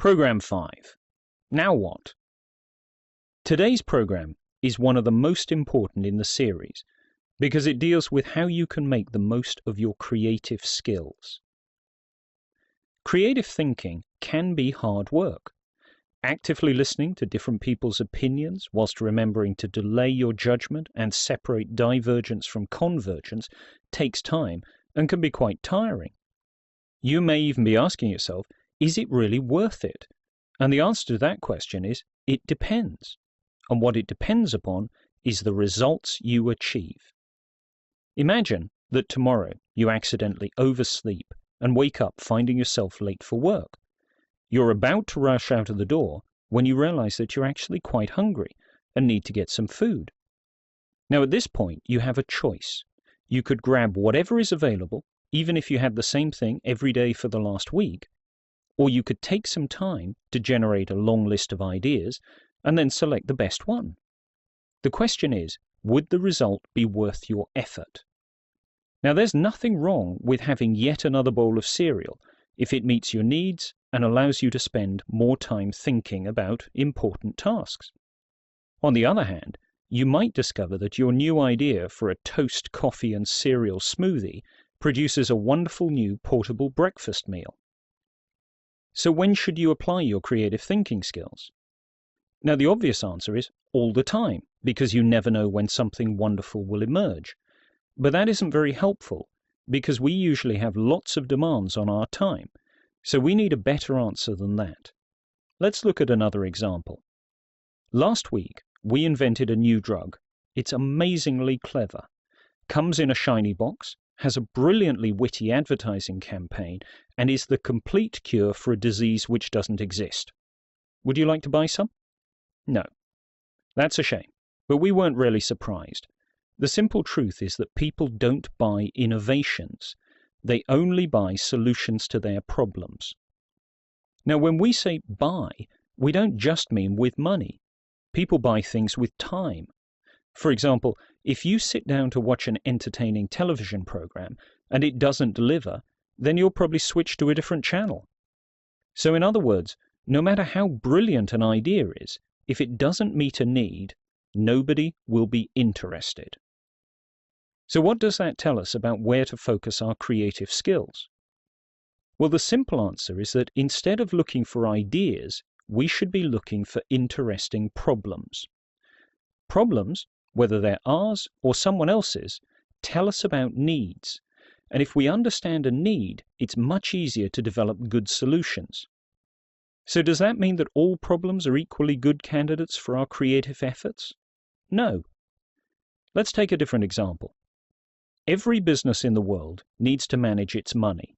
Program 5. Now what? Today's program is one of the most important in the series because it deals with how you can make the most of your creative skills. Creative thinking can be hard work. Actively listening to different people's opinions whilst remembering to delay your judgment and separate divergence from convergence takes time and can be quite tiring. You may even be asking yourself, is it really worth it? And the answer to that question is, it depends. And what it depends upon is the results you achieve. Imagine that tomorrow you accidentally oversleep and wake up finding yourself late for work. You're about to rush out of the door when you realize that you're actually quite hungry and need to get some food. Now at this point you have a choice. You could grab whatever is available, even if you had the same thing every day for the last week, or you could take some time to generate a long list of ideas and then select the best one. The question is, would the result be worth your effort? Now there's nothing wrong with having yet another bowl of cereal if it meets your needs and allows you to spend more time thinking about important tasks. On the other hand, you might discover that your new idea for a toast, coffee and cereal smoothie produces a wonderful new portable breakfast meal. So when should you apply your creative thinking skills? Now the obvious answer is all the time, because you never know when something wonderful will emerge. But that isn't very helpful, because we usually have lots of demands on our time, so we need a better answer than that. Let's look at another example. Last week, we invented a new drug. It's amazingly clever, comes in a shiny box, has a brilliantly witty advertising campaign, and is the complete cure for a disease which doesn't exist. Would you like to buy some? No. That's a shame, but we weren't really surprised. The simple truth is that people don't buy innovations. They only buy solutions to their problems. Now, when we say buy, we don't just mean with money. People buy things with time. For example, if you sit down to watch an entertaining television program and it doesn't deliver, then you'll probably switch to a different channel. So in other words, no matter how brilliant an idea is, if it doesn't meet a need, nobody will be interested. So what does that tell us about where to focus our creative skills? Well, the simple answer is that instead of looking for ideas, we should be looking for interesting problems. Problems, whether they're ours or someone else's, tell us about needs. And if we understand a need, it's much easier to develop good solutions. So does that mean that all problems are equally good candidates for our creative efforts? No. Let's take a different example. Every business in the world needs to manage its money.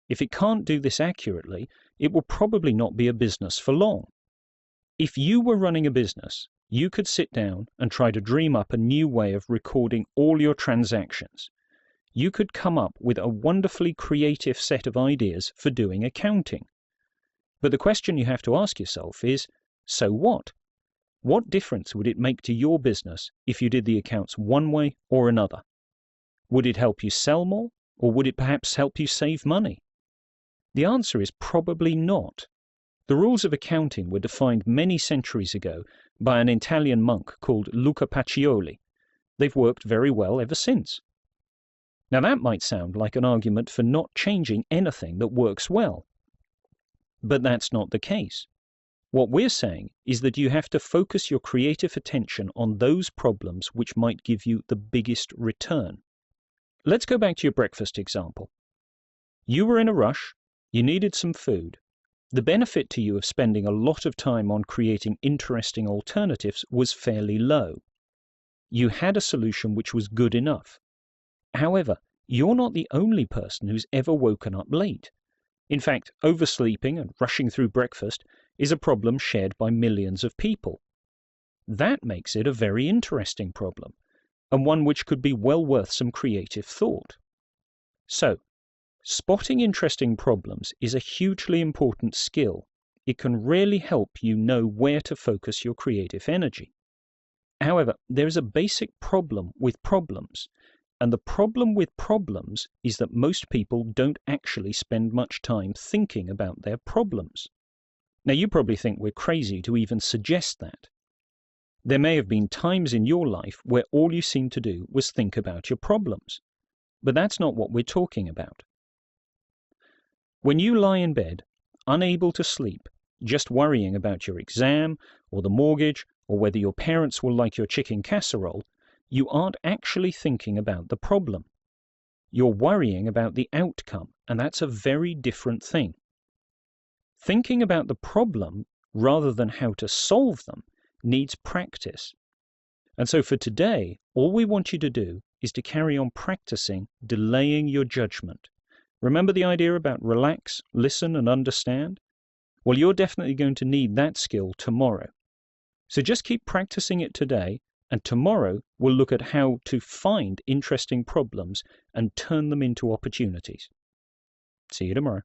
If it can't do this accurately, it will probably not be a business for long. If you were running a business, you could sit down and try to dream up a new way of recording all your transactions. You could come up with a wonderfully creative set of ideas for doing accounting. But the question you have to ask yourself is, so what? What difference would it make to your business if you did the accounts one way or another? Would it help you sell more, or would it perhaps help you save money? The answer is probably not. The rules of accounting were defined many centuries ago by an Italian monk called Luca Pacioli. They've worked very well ever since. Now that might sound like an argument for not changing anything that works well. But that's not the case. What we're saying is that you have to focus your creative attention on those problems which might give you the biggest return. Let's go back to your breakfast example. You were in a rush, you needed some food. The benefit to you of spending a lot of time on creating interesting alternatives was fairly low. You had a solution which was good enough. However, you're not the only person who's ever woken up late. In fact, oversleeping and rushing through breakfast is a problem shared by millions of people. That makes it a very interesting problem, and one which could be well worth some creative thought. So, spotting interesting problems is a hugely important skill. It can really help you know where to focus your creative energy. However, there is a basic problem with problems, and the problem with problems is that most people don't actually spend much time thinking about their problems. Now, you probably think we're crazy to even suggest that. There may have been times in your life where all you seemed to do was think about your problems, but that's not what we're talking about. When you lie in bed, unable to sleep, just worrying about your exam or the mortgage or whether your parents will like your chicken casserole, you aren't actually thinking about the problem. You're worrying about the outcome, and that's a very different thing. Thinking about the problem rather than how to solve them needs practice. And so for today, all we want you to do is to carry on practicing delaying your judgment. Remember the idea about relax, listen, and understand? Well, you're definitely going to need that skill tomorrow. So just keep practicing it today, and tomorrow we'll look at how to find interesting problems and turn them into opportunities. See you tomorrow.